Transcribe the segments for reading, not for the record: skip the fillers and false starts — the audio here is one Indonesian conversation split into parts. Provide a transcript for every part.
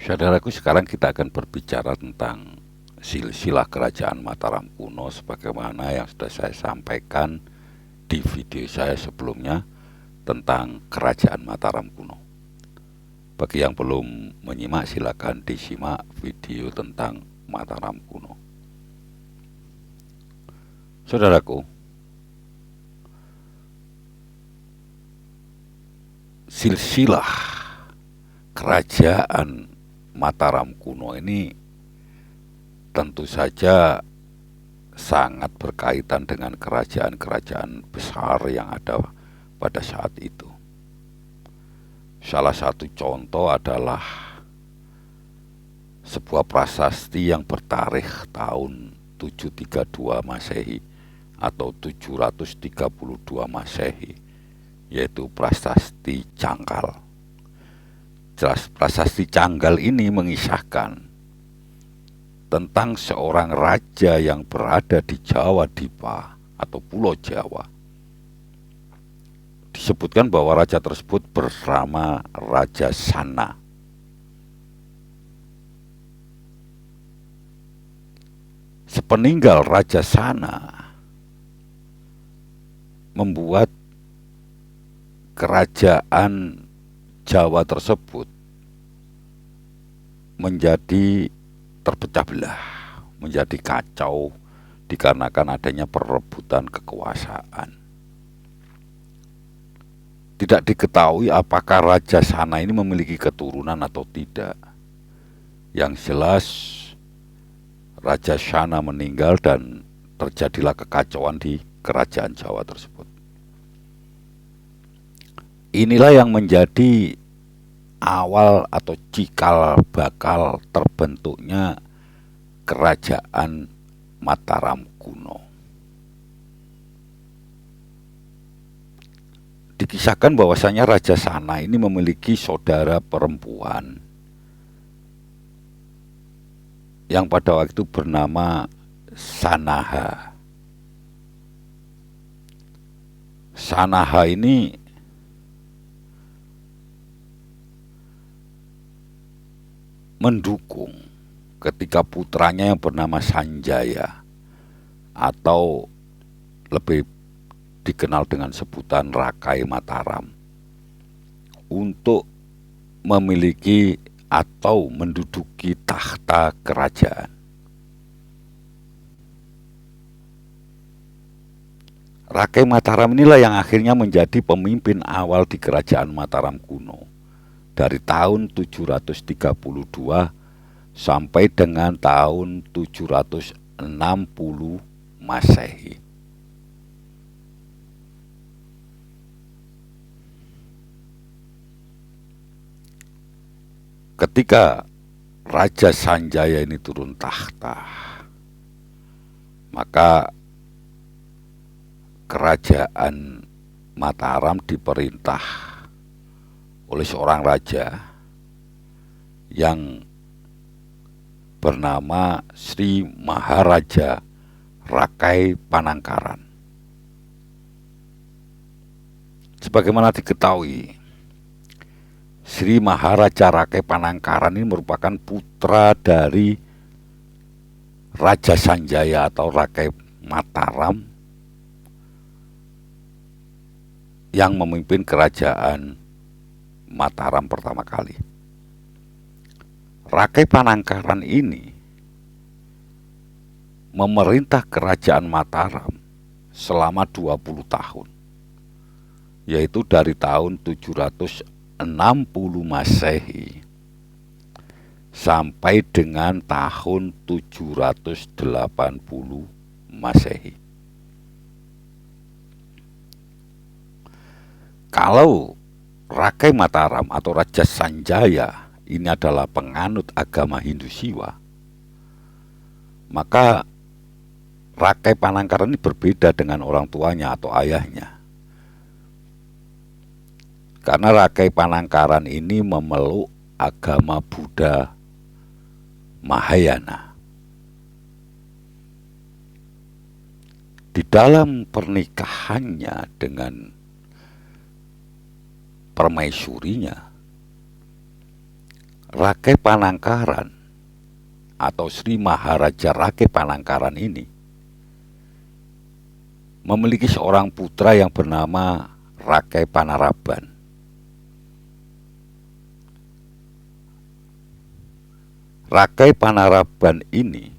Saudaraku, sekarang kita akan berbicara tentang silsilah kerajaan Mataram kuno sebagaimana yang sudah saya sampaikan di video saya sebelumnya tentang kerajaan Mataram kuno. Bagi yang belum menyimak, silakan disimak video tentang Mataram kuno. Saudaraku, silsilah kerajaan Mataram kuno ini tentu saja sangat berkaitan dengan kerajaan-kerajaan besar yang ada pada saat itu. Salah satu contoh adalah sebuah prasasti yang bertarikh tahun 732 Masehi atau 732 Masehi, yaitu prasasti Canggal. Prasasti Canggal ini mengisahkan tentang seorang raja yang berada di Jawa Dipa atau Pulau Jawa. Disebutkan bahwa raja tersebut bernama Raja Sana. Sepeninggal Raja Sana membuat kerajaan Jawa tersebut menjadi terpecah belah, menjadi kacau dikarenakan adanya perebutan kekuasaan. Tidak diketahui apakah Raja Sana ini memiliki keturunan atau tidak. Yang jelas Raja Sana meninggal dan terjadilah kekacauan di kerajaan Jawa tersebut. Inilah yang menjadi awal atau cikal bakal terbentuknya kerajaan Mataram kuno. Dikisahkan bahwasanya Raja Sana ini memiliki saudara perempuan yang pada waktu itu bernama Sanaha. Sanaha ini mendukung ketika putranya yang bernama Sanjaya atau lebih dikenal dengan sebutan Rakai Mataram untuk memiliki atau menduduki tahta kerajaan. Rakai Mataram inilah yang akhirnya menjadi pemimpin awal di kerajaan Mataram kuno dari tahun 732 sampai dengan tahun 760 Masehi. Ketika Raja Sanjaya ini turun tahta, maka kerajaan Mataram diperintah oleh seorang raja yang bernama Sri Maharaja Rakai Panangkaran. Sebagaimana diketahui, Sri Maharaja Rakai Panangkaran ini merupakan putra dari Raja Sanjaya atau Rakai Mataram yang memimpin kerajaan Mataram pertama kali. Rakai Panangkaran ini memerintah kerajaan Mataram selama 20 tahun, yaitu dari tahun 760 Masehi sampai dengan tahun 780 Masehi. Kalau Rakai Mataram atau Raja Sanjaya ini adalah penganut agama Hindu Siwa, maka Rakai Panangkaran ini berbeda dengan orang tuanya atau ayahnya. Karena Rakai Panangkaran ini memeluk agama Buddha Mahayana. Di dalam pernikahannya dengan permaisurinya, Rakai Panangkaran atau Sri Maharaja Rakai Panangkaran ini memiliki seorang putra yang bernama Rakai Panaraban. Rakai Panaraban ini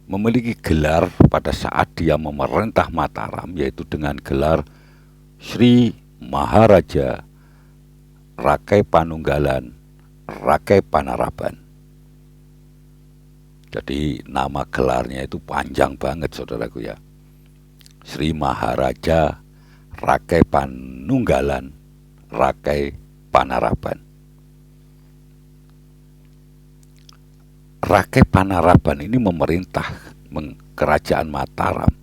memiliki gelar pada saat dia memerintah Mataram, yaitu dengan gelar Sri Maharaja Rakai Panunggalan Rakai Panaraban. Jadi nama gelarnya itu panjang banget, saudaraku ya. Sri Maharaja Rakai Panunggalan Rakai Panaraban. Rakai Panaraban ini memerintah kerajaan Mataram,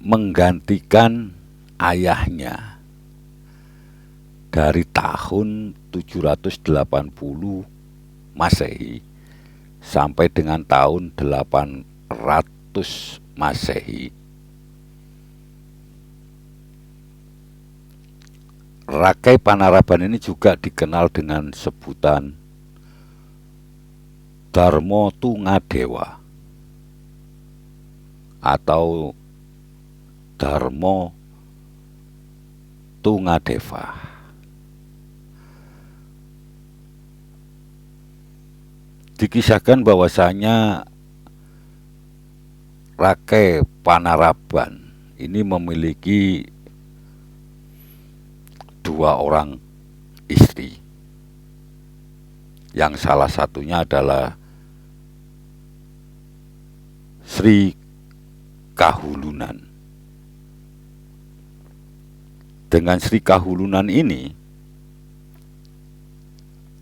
menggantikan ayahnya dari tahun 780 Masehi sampai dengan tahun 800 Masehi. Rakai Panaraban ini juga dikenal dengan sebutan Darmo Tungadewa atau Darmo Tungadeva. Dikisahkan bahwasanya Rakai Panaraban ini memiliki 2 orang istri, yang salah satunya adalah Sri Kahulunan. Dengan Sri Kahulunan ini,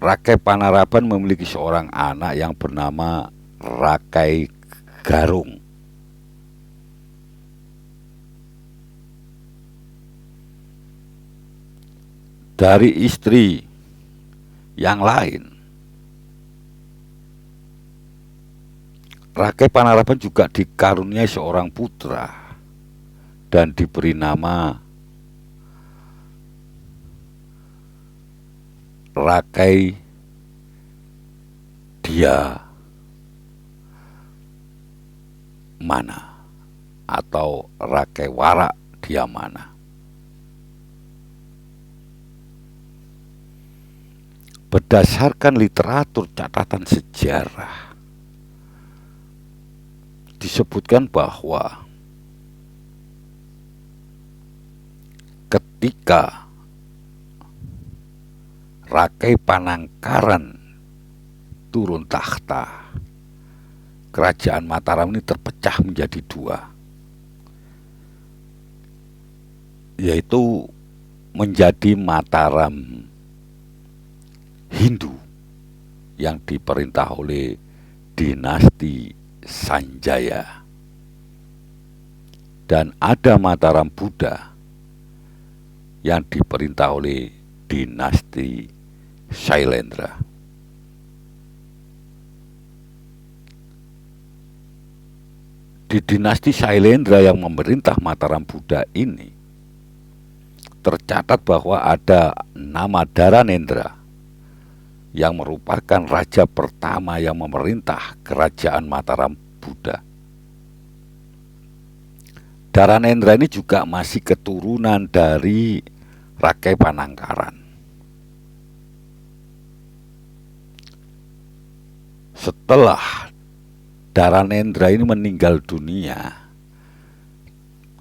Rakai Panaraban memiliki seorang anak yang bernama Rakai Garung. Dari istri yang lain, Rakai Panaraban juga dikaruniai seorang putra dan diberi nama Rakai Diamana atau Rakai Warak Diamana. Berdasarkan literatur catatan sejarah, disebutkan bahwa ketika Rakai Panangkaran turun takhta, kerajaan Mataram ini terpecah menjadi 2, yaitu menjadi Mataram Hindu yang diperintah oleh dinasti Sanjaya, dan ada Mataram Buddha yang diperintah oleh dinasti Shailendra. Di dinasti Shailendra yang memerintah Mataram Buddha ini, tercatat bahwa ada nama Dharanendra yang merupakan raja pertama yang memerintah kerajaan Mataram Buddha. Dharanendra ini juga masih keturunan dari Rakai Panangkaran. Setelah Dharanendra ini meninggal dunia,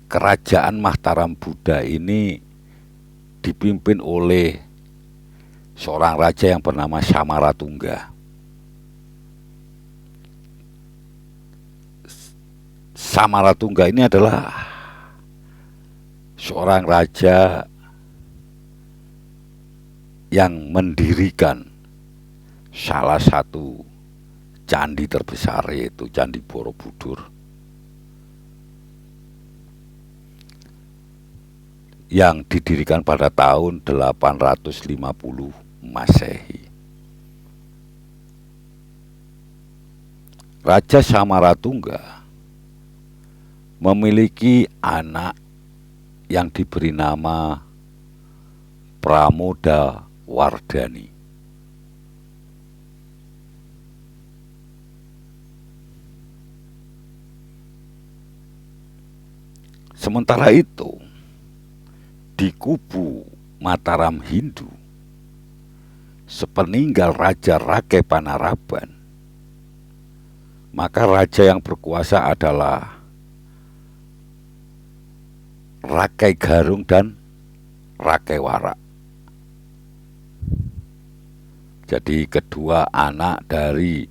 kerajaan Mataram Buddha ini dipimpin oleh seorang raja yang bernama Samaratungga. Samaratungga ini adalah seorang raja yang mendirikan salah satu candi terbesar, yaitu Candi Borobudur, yang didirikan pada tahun 850 Masehi. Raja Samaratungga memiliki anak yang diberi nama Pramoda Wardani. Sementara itu, di kubu Mataram Hindu, sepeninggal Raja Rakai Panaraban, maka raja yang berkuasa adalah Rakai Garung dan Rakai Warak. Jadi kedua anak dari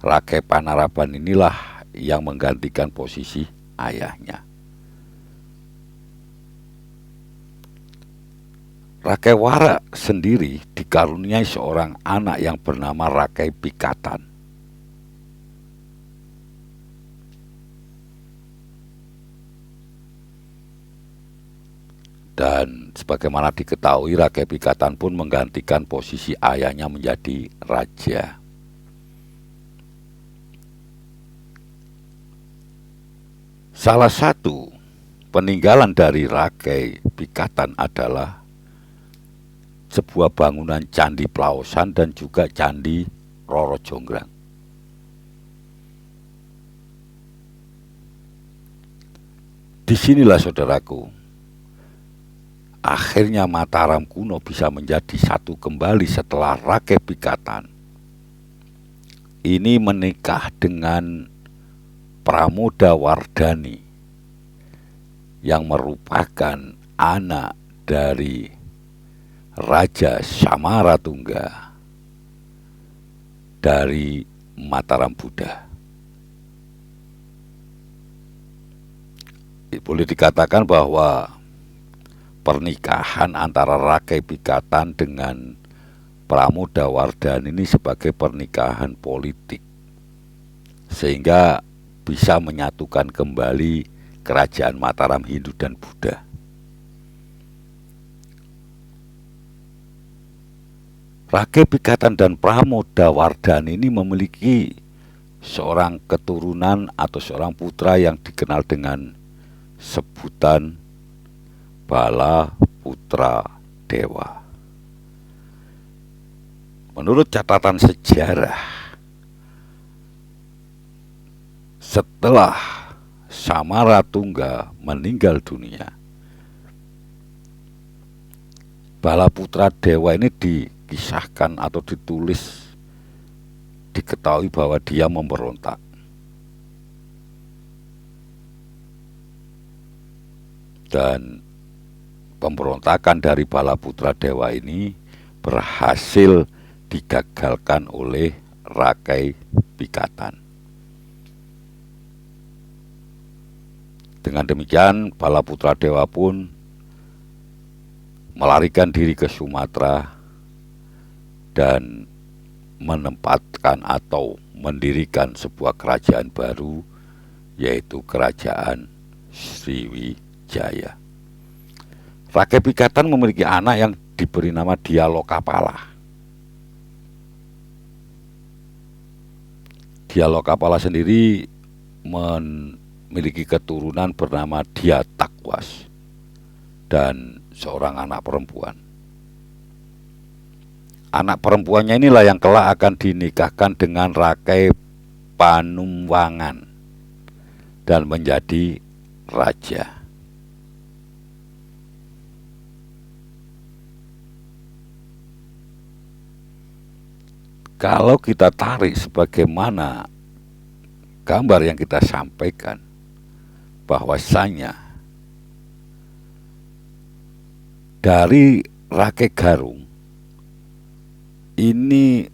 Rakai Panaraban inilah yang menggantikan posisi ayahnya. Rakai Warak sendiri dikaruniai seorang anak yang bernama Rakai Pikatan. Dan sebagaimana diketahui, Rakai Pikatan pun menggantikan posisi ayahnya menjadi raja. Salah satu peninggalan dari Rakai Pikatan adalah sebuah bangunan Candi Plaosan dan juga Candi Roro Jonggrang. Disinilah saudaraku, akhirnya Mataram kuno bisa menjadi satu kembali setelah Rakai Pikatan ini menikah dengan Pramoda Wardani yang merupakan anak dari Raja Samaratungga dari Mataram Buddha. Boleh dikatakan bahwa pernikahan antara Rakai Pikatan dengan Pramoda Wardani ini sebagai pernikahan politik, sehingga bisa menyatukan kembali kerajaan Mataram Hindu dan Buddha. Rakai Pikatan dan Pramoda Wardani ini memiliki seorang keturunan atau seorang putra yang dikenal dengan sebutan Bala Putra Dewa. Menurut catatan sejarah, setelah Samaratungga meninggal dunia, Bala Putra Dewa ini dikisahkan atau ditulis, diketahui bahwa dia memberontak. Dan pemberontakan dari Bala Putra Dewa ini berhasil digagalkan oleh Rakai Pikatan. Dengan demikian, Bala Putra Dewa pun melarikan diri ke Sumatera dan menempatkan atau mendirikan sebuah kerajaan baru, yaitu Kerajaan Sriwijaya. Rakai Pikatan memiliki anak yang diberi nama Dialokapala. Dialokapala sendiri memiliki keturunan bernama Diatakwas dan seorang anak perempuan. Anak perempuannya inilah yang kelak akan dinikahkan dengan Rakai Panumwangan dan menjadi raja. Kalau kita tarik sebagaimana gambar yang kita sampaikan, bahwasanya dari Rakai Garung ini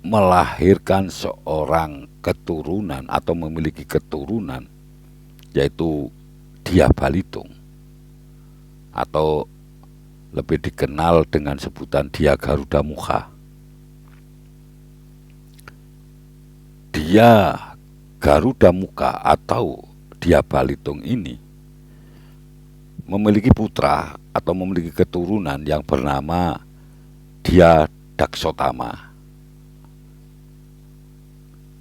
melahirkan seorang keturunan atau memiliki keturunan, yaitu Dia Balitung, atau lebih dikenal dengan sebutan Dia Garuda Mukha. Dia Garuda Mukha atau Dia Balitung ini memiliki putra atau memiliki keturunan yang bernama Dia Daksotama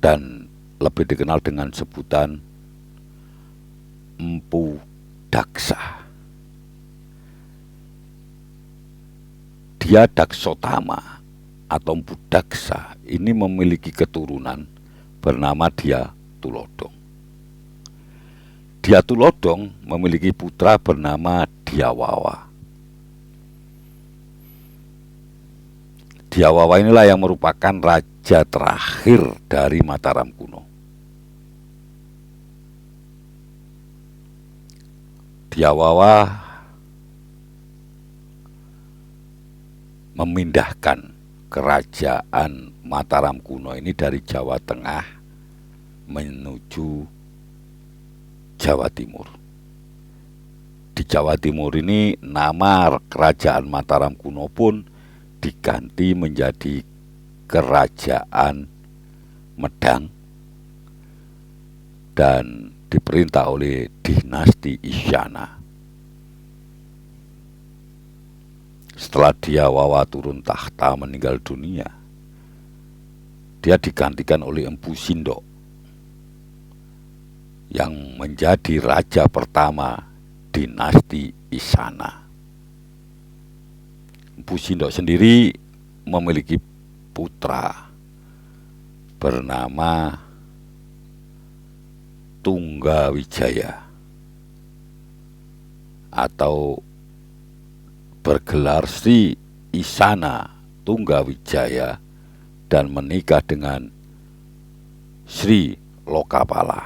dan lebih dikenal dengan sebutan Empu Daksa. dia Daksotama atau Mpu Daksa ini memiliki keturunan bernama Dia Tulodong. Dia Tulodong memiliki putra bernama Diawawa. Diawawa inilah yang merupakan raja terakhir dari Mataram kuno. Diawawa memindahkan kerajaan Mataram kuno ini dari Jawa Tengah menuju Jawa Timur. Di Jawa Timur ini nama kerajaan Mataram kuno pun diganti menjadi Kerajaan Medang dan diperintah oleh dinasti Isyana. Setelah Diawawa turun tahta meninggal dunia, dia digantikan oleh Empu Sindok yang menjadi raja pertama dinasti Isana. Empu Sindok sendiri memiliki putra bernama Tunggawijaya atau bergelar Sri Isana Tunggawijaya dan menikah dengan Sri Lokapala.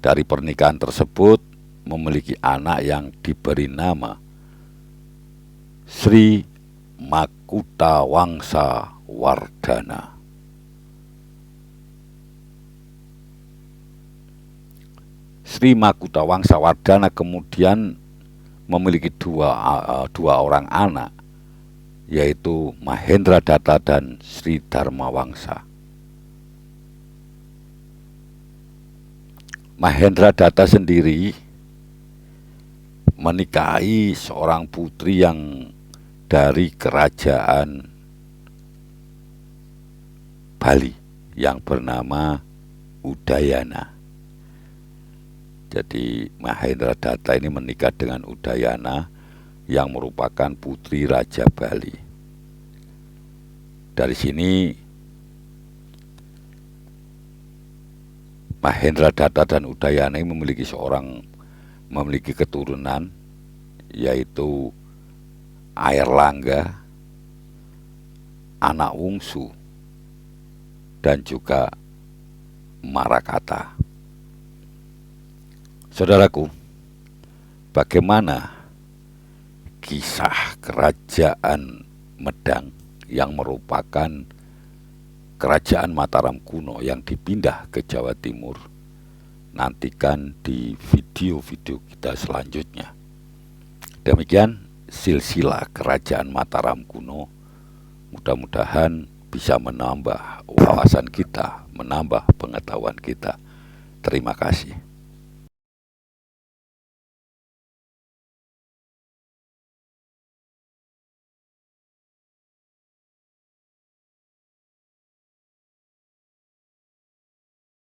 Dari pernikahan tersebut memiliki anak yang diberi nama Sri Makutawangsa Wardana. Sri Makutawangsa Wardana kemudian memiliki dua orang anak, yaitu Mahendradatta dan Sri Dharmawangsa. Mahendradatta sendiri menikahi seorang putri yang dari kerajaan Bali yang bernama Udayana. Jadi Mahendradatta ini menikah dengan Udayana yang merupakan putri Raja Bali. Dari sini Mahendradatta dan Udayana ini memiliki keturunan, yaitu Airlangga, anak Wungsu, dan juga Marakata. Saudaraku, bagaimana kisah kerajaan Medang yang merupakan kerajaan Mataram kuno yang dipindah ke Jawa Timur? Nantikan di video-video kita selanjutnya. Demikian silsilah kerajaan Mataram kuno. Mudah-mudahan bisa menambah wawasan kita, menambah pengetahuan kita. Terima kasih.